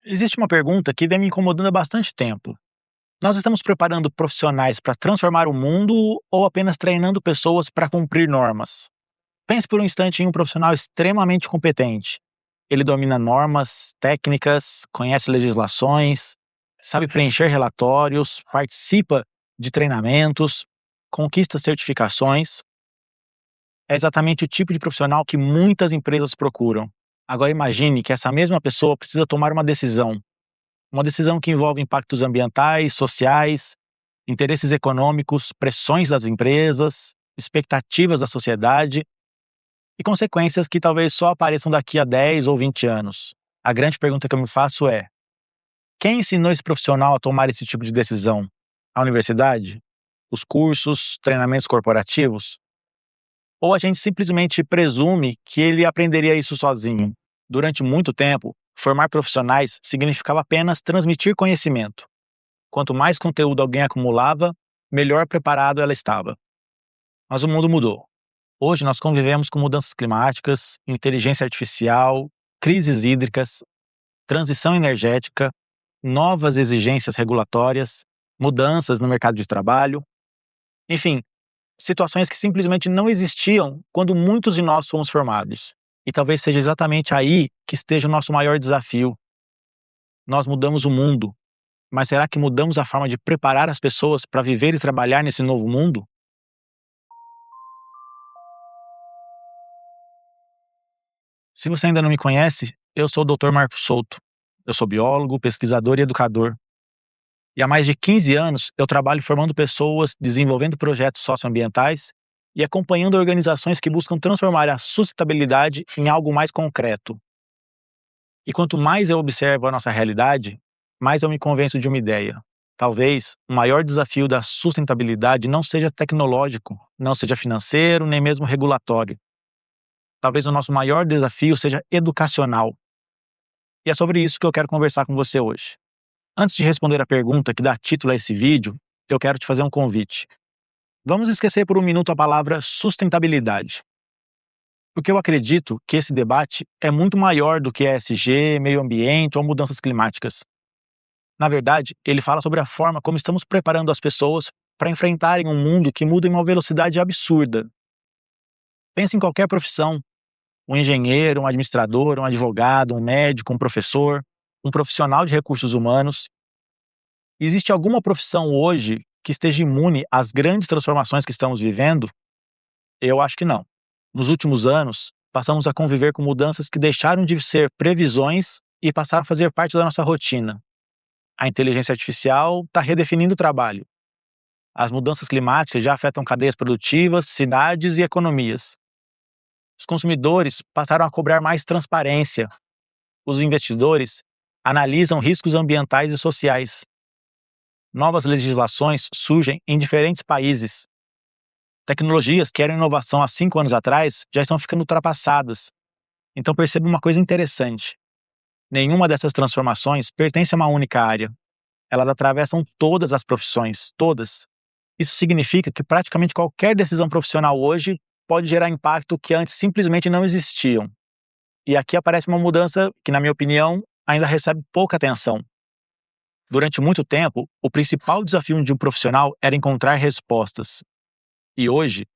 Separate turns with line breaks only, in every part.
Existe uma pergunta que vem me incomodando há bastante tempo. Nós estamos preparando profissionais para transformar o mundo ou apenas treinando pessoas para cumprir normas? Pense por um instante em um profissional extremamente competente. Ele domina normas, técnicas, conhece legislações, sabe preencher relatórios, participa de treinamentos, conquista certificações. É exatamente o tipo de profissional que muitas empresas procuram. Agora imagine que essa mesma pessoa precisa tomar uma decisão que envolve impactos ambientais, sociais, interesses econômicos, pressões das empresas, expectativas da sociedade e consequências que talvez só apareçam daqui a 10 ou 20 anos. A grande pergunta que eu me faço é: quem ensinou esse profissional a tomar esse tipo de decisão? A universidade? Os cursos, treinamentos corporativos? Ou a gente simplesmente presume que ele aprenderia isso sozinho? Durante muito tempo, formar profissionais significava apenas transmitir conhecimento. Quanto mais conteúdo alguém acumulava, melhor preparado ela estava. Mas o mundo mudou. Hoje nós convivemos com mudanças climáticas, inteligência artificial, crises hídricas, transição energética, novas exigências regulatórias, mudanças no mercado de trabalho, enfim, situações que simplesmente não existiam quando muitos de nós fomos formados. E talvez seja exatamente aí que esteja o nosso maior desafio. Nós mudamos o mundo, mas será que mudamos a forma de preparar as pessoas para viver e trabalhar nesse novo mundo? Se você ainda não me conhece, eu sou o Dr. Marcos Souto. Eu sou biólogo, pesquisador e educador. E há mais de 15 anos eu trabalho formando pessoas, desenvolvendo projetos socioambientais e acompanhando organizações que buscam transformar a sustentabilidade em algo mais concreto. E quanto mais eu observo a nossa realidade, mais eu me convenço de uma ideia. Talvez o maior desafio da sustentabilidade não seja tecnológico, não seja financeiro, nem mesmo regulatório. Talvez o nosso maior desafio seja educacional. E é sobre isso que eu quero conversar com você hoje. Antes de responder a pergunta que dá título a esse vídeo, eu quero te fazer um convite. Vamos esquecer por um minuto a palavra sustentabilidade. Porque eu acredito que esse debate é muito maior do que ESG, meio ambiente ou mudanças climáticas. Na verdade, ele fala sobre a forma como estamos preparando as pessoas para enfrentarem um mundo que muda em uma velocidade absurda. Pense em qualquer profissão: um engenheiro, um administrador, um advogado, um médico, um professor, um profissional de recursos humanos. Existe alguma profissão hoje que esteja imune às grandes transformações que estamos vivendo? Eu acho que não. Nos últimos anos, passamos a conviver com mudanças que deixaram de ser previsões e passaram a fazer parte da nossa rotina. A inteligência artificial está redefinindo o trabalho. As mudanças climáticas já afetam cadeias produtivas, cidades e economias. Os consumidores passaram a cobrar mais transparência. Os investidores analisam riscos ambientais e sociais. Novas legislações surgem em diferentes países. Tecnologias que eram inovação há 5 anos atrás já estão ficando ultrapassadas. Então perceba uma coisa interessante: nenhuma dessas transformações pertence a uma única área. Elas atravessam todas as profissões, todas. Isso significa que praticamente qualquer decisão profissional hoje pode gerar impacto que antes simplesmente não existiam. E aqui aparece uma mudança que, na minha opinião, ainda recebe pouca atenção. Durante muito tempo, o principal desafio de um profissional era encontrar respostas. E hoje,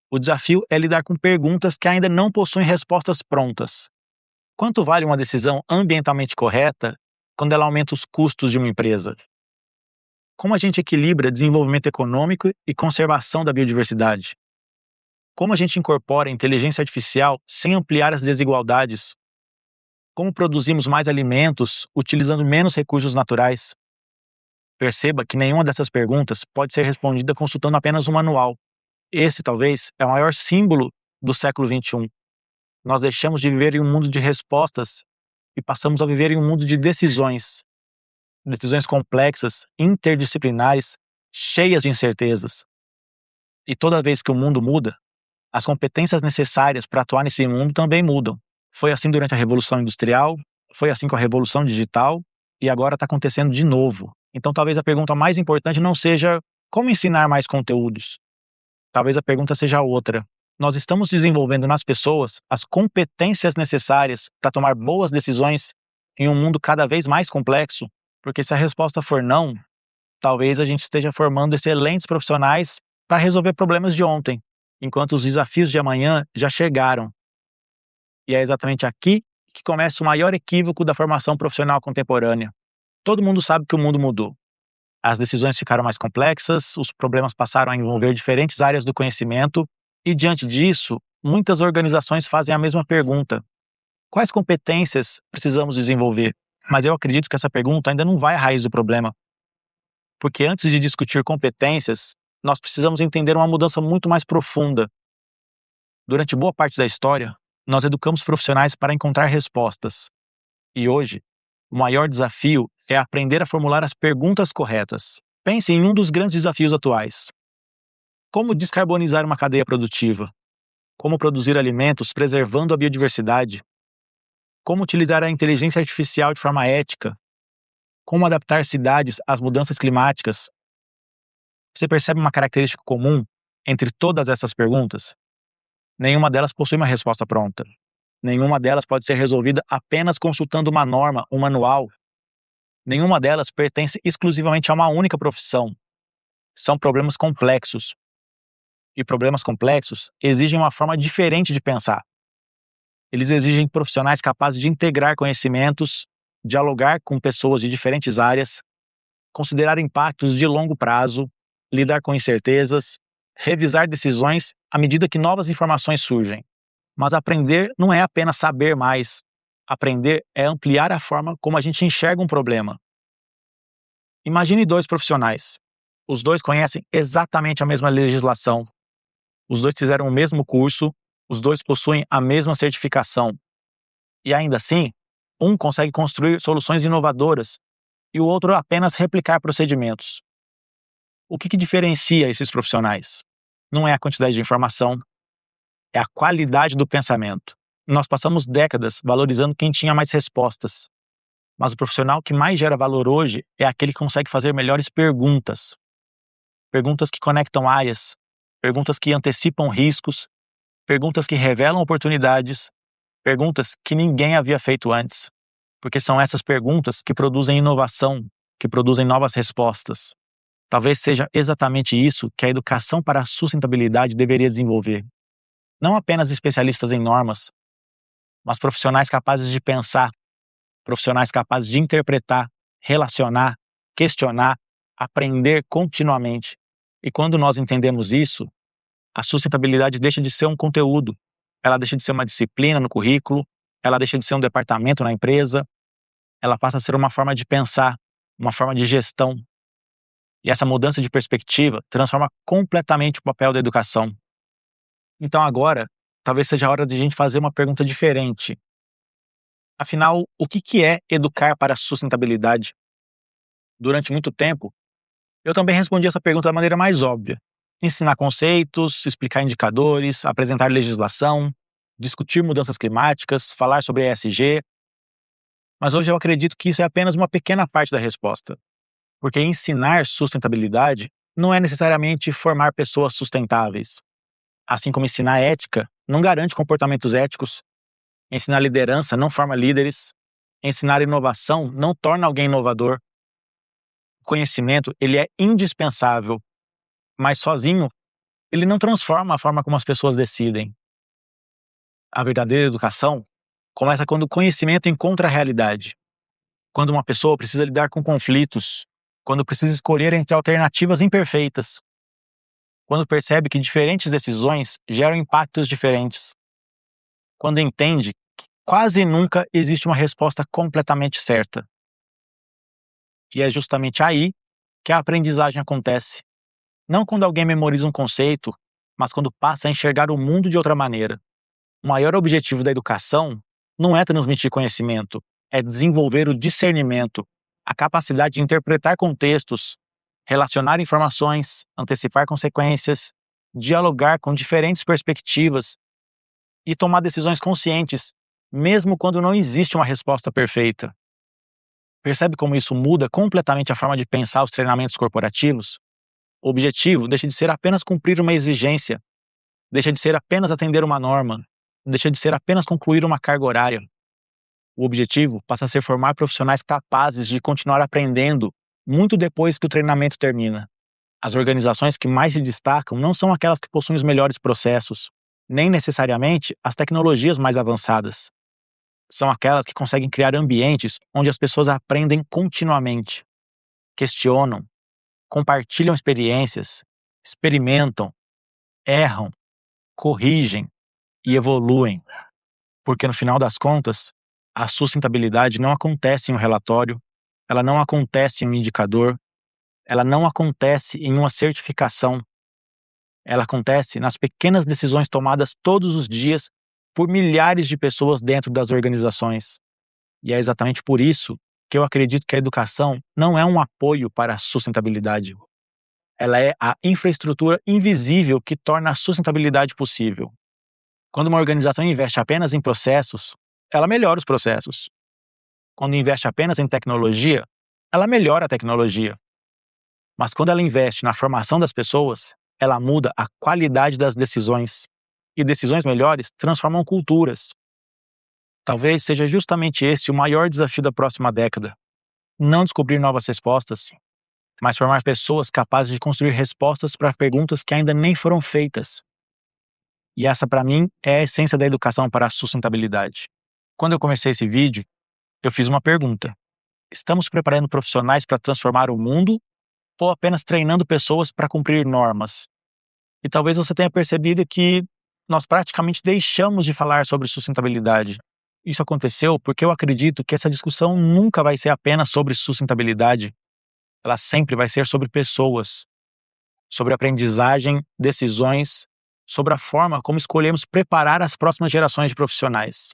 o desafio é lidar com perguntas que ainda não possuem respostas prontas. Quanto vale uma decisão ambientalmente correta quando ela aumenta os custos de uma empresa? Como a gente equilibra desenvolvimento econômico e conservação da biodiversidade? Como a gente incorpora a inteligência artificial sem ampliar as desigualdades? Como produzimos mais alimentos utilizando menos recursos naturais? Perceba que nenhuma dessas perguntas pode ser respondida consultando apenas um manual. Esse, talvez, é o maior símbolo do século XXI. Nós deixamos de viver em um mundo de respostas e passamos a viver em um mundo de decisões. Decisões complexas, interdisciplinares, cheias de incertezas. E toda vez que o mundo muda, as competências necessárias para atuar nesse mundo também mudam. Foi assim durante a Revolução Industrial, foi assim com a Revolução Digital e agora está acontecendo de novo. Então talvez a pergunta mais importante não seja como ensinar mais conteúdos. Talvez a pergunta seja outra: nós estamos desenvolvendo nas pessoas as competências necessárias para tomar boas decisões em um mundo cada vez mais complexo, porque se a resposta for não, talvez a gente esteja formando excelentes profissionais para resolver problemas de ontem, enquanto os desafios de amanhã já chegaram. E é exatamente aqui que começa o maior equívoco da formação profissional contemporânea. Todo mundo sabe que o mundo mudou. As decisões ficaram mais complexas, os problemas passaram a envolver diferentes áreas do conhecimento, e diante disso, muitas organizações fazem a mesma pergunta: quais competências precisamos desenvolver? Mas eu acredito que essa pergunta ainda não vai à raiz do problema, porque antes de discutir competências, nós precisamos entender uma mudança muito mais profunda. Durante boa parte da história, nós educamos profissionais para encontrar respostas. E hoje, o maior desafio é aprender a formular as perguntas corretas. Pense em um dos grandes desafios atuais: como descarbonizar uma cadeia produtiva? Como produzir alimentos preservando a biodiversidade? Como utilizar a inteligência artificial de forma ética? Como adaptar cidades às mudanças climáticas? Você percebe uma característica comum entre todas essas perguntas? Nenhuma delas possui uma resposta pronta. Nenhuma delas pode ser resolvida apenas consultando uma norma, um manual. Nenhuma delas pertence exclusivamente a uma única profissão. São problemas complexos. E problemas complexos exigem uma forma diferente de pensar. Eles exigem profissionais capazes de integrar conhecimentos, dialogar com pessoas de diferentes áreas, considerar impactos de longo prazo, lidar com incertezas, revisar decisões à medida que novas informações surgem. Mas aprender não é apenas saber mais. Aprender é ampliar a forma como a gente enxerga um problema. Imagine dois profissionais. Os dois conhecem exatamente a mesma legislação. Os dois fizeram o mesmo curso. Os dois possuem a mesma certificação. E ainda assim, um consegue construir soluções inovadoras e o outro apenas replicar procedimentos. O que diferencia esses profissionais? Não é a quantidade de informação, é a qualidade do pensamento. Nós passamos décadas valorizando quem tinha mais respostas, mas o profissional que mais gera valor hoje é aquele que consegue fazer melhores perguntas. Perguntas que conectam áreas, perguntas que antecipam riscos, perguntas que revelam oportunidades, perguntas que ninguém havia feito antes, porque são essas perguntas que produzem inovação, que produzem novas respostas. Talvez seja exatamente isso que a educação para a sustentabilidade deveria desenvolver. Não apenas especialistas em normas, mas profissionais capazes de pensar, profissionais capazes de interpretar, relacionar, questionar, aprender continuamente. E quando nós entendemos isso, a sustentabilidade deixa de ser um conteúdo, ela deixa de ser uma disciplina no currículo, ela deixa de ser um departamento na empresa, ela passa a ser uma forma de pensar, uma forma de gestão. E essa mudança de perspectiva transforma completamente o papel da educação. Então agora, talvez seja a hora de a gente fazer uma pergunta diferente. Afinal, o que é educar para a sustentabilidade? Durante muito tempo, eu também respondi essa pergunta da maneira mais óbvia. Ensinar conceitos, explicar indicadores, apresentar legislação, discutir mudanças climáticas, falar sobre ESG. Mas hoje eu acredito que isso é apenas uma pequena parte da resposta. Porque ensinar sustentabilidade não é necessariamente formar pessoas sustentáveis. Assim como ensinar ética não garante comportamentos éticos, ensinar liderança não forma líderes, ensinar inovação não torna alguém inovador. O conhecimento, ele é indispensável, mas sozinho, ele não transforma a forma como as pessoas decidem. A verdadeira educação começa quando o conhecimento encontra a realidade. Quando uma pessoa precisa lidar com conflitos, quando precisa escolher entre alternativas imperfeitas, quando percebe que diferentes decisões geram impactos diferentes, quando entende que quase nunca existe uma resposta completamente certa. E é justamente aí que a aprendizagem acontece. Não quando alguém memoriza um conceito, mas quando passa a enxergar o mundo de outra maneira. O maior objetivo da educação não é transmitir conhecimento, é desenvolver o discernimento, a capacidade de interpretar contextos, relacionar informações, antecipar consequências, dialogar com diferentes perspectivas e tomar decisões conscientes, mesmo quando não existe uma resposta perfeita. Percebe como isso muda completamente a forma de pensar os treinamentos corporativos? O objetivo deixa de ser apenas cumprir uma exigência, deixa de ser apenas atender uma norma, deixa de ser apenas concluir uma carga horária. O objetivo passa a ser formar profissionais capazes de continuar aprendendo muito depois que o treinamento termina. As organizações que mais se destacam não são aquelas que possuem os melhores processos, nem necessariamente as tecnologias mais avançadas. São aquelas que conseguem criar ambientes onde as pessoas aprendem continuamente, questionam, compartilham experiências, experimentam, erram, corrigem e evoluem. Porque no final das contas, a sustentabilidade não acontece em um relatório, ela não acontece em um indicador, ela não acontece em uma certificação, ela acontece nas pequenas decisões tomadas todos os dias por milhares de pessoas dentro das organizações. E é exatamente por isso que eu acredito que a educação não é um apoio para a sustentabilidade. Ela é a infraestrutura invisível que torna a sustentabilidade possível. Quando uma organização investe apenas em processos, ela melhora os processos. Quando investe apenas em tecnologia, ela melhora a tecnologia. Mas quando ela investe na formação das pessoas, ela muda a qualidade das decisões. E decisões melhores transformam culturas. Talvez seja justamente esse o maior desafio da próxima década. Não descobrir novas respostas, mas formar pessoas capazes de construir respostas para perguntas que ainda nem foram feitas. E essa, para mim, é a essência da educação para a sustentabilidade. Quando eu comecei esse vídeo, eu fiz uma pergunta: estamos preparando profissionais para transformar o mundo ou apenas treinando pessoas para cumprir normas? E talvez você tenha percebido que nós praticamente deixamos de falar sobre sustentabilidade. Isso aconteceu porque eu acredito que essa discussão nunca vai ser apenas sobre sustentabilidade, ela sempre vai ser sobre pessoas, sobre aprendizagem, decisões, sobre a forma como escolhemos preparar as próximas gerações de profissionais.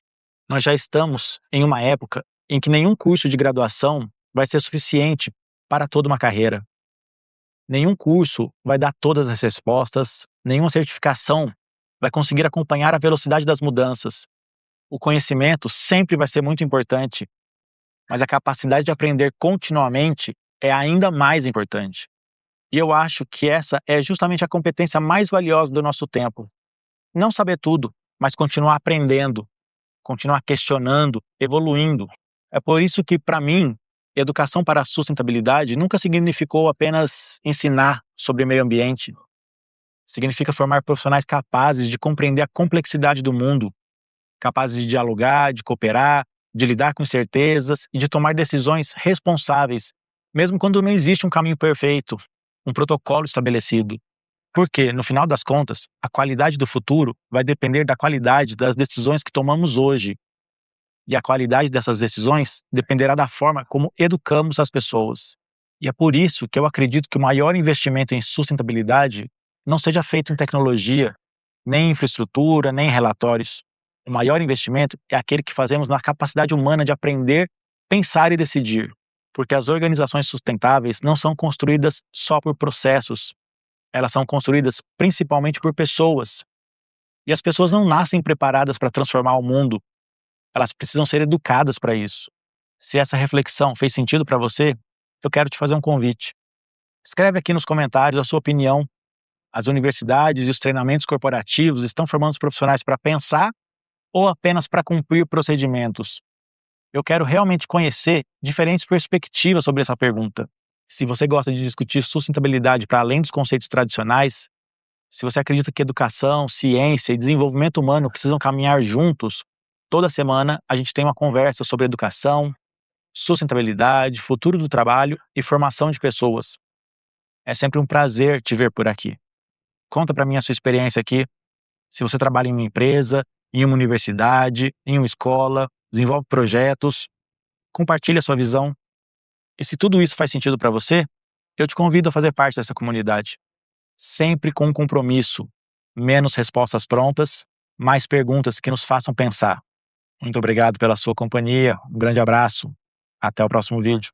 Nós já estamos em uma época em que nenhum curso de graduação vai ser suficiente para toda uma carreira. Nenhum curso vai dar todas as respostas, nenhuma certificação vai conseguir acompanhar a velocidade das mudanças. O conhecimento sempre vai ser muito importante, mas a capacidade de aprender continuamente é ainda mais importante. E eu acho que essa é justamente a competência mais valiosa do nosso tempo. Não saber tudo, mas continuar aprendendo, continuar questionando, evoluindo. É por isso que, para mim, educação para a sustentabilidade nunca significou apenas ensinar sobre meio ambiente. Significa formar profissionais capazes de compreender a complexidade do mundo, capazes de dialogar, de cooperar, de lidar com incertezas e de tomar decisões responsáveis, mesmo quando não existe um caminho perfeito, um protocolo estabelecido. Porque, no final das contas, a qualidade do futuro vai depender da qualidade das decisões que tomamos hoje. E a qualidade dessas decisões dependerá da forma como educamos as pessoas. E é por isso que eu acredito que o maior investimento em sustentabilidade não seja feito em tecnologia, nem em infraestrutura, nem em relatórios. O maior investimento é aquele que fazemos na capacidade humana de aprender, pensar e decidir. Porque as organizações sustentáveis não são construídas só por processos, elas são construídas principalmente por pessoas. E as pessoas não nascem preparadas para transformar o mundo, elas precisam ser educadas para isso. Se essa reflexão fez sentido para você, eu quero te fazer um convite. Escreve aqui nos comentários a sua opinião. As universidades e os treinamentos corporativos estão formando os profissionais para pensar ou apenas para cumprir procedimentos? Eu quero realmente conhecer diferentes perspectivas sobre essa pergunta. Se você gosta de discutir sustentabilidade para além dos conceitos tradicionais, se você acredita que educação, ciência e desenvolvimento humano precisam caminhar juntos, toda semana a gente tem uma conversa sobre educação, sustentabilidade, futuro do trabalho e formação de pessoas. É sempre um prazer te ver por aqui. Conta para mim a sua experiência aqui. Se você trabalha em uma empresa, em uma universidade, em uma escola, desenvolve projetos, compartilhe a sua visão. E se tudo isso faz sentido para você, eu te convido a fazer parte dessa comunidade. Sempre com um compromisso. Menos respostas prontas, mais perguntas que nos façam pensar. Muito obrigado pela sua companhia. Um grande abraço. Até o próximo vídeo.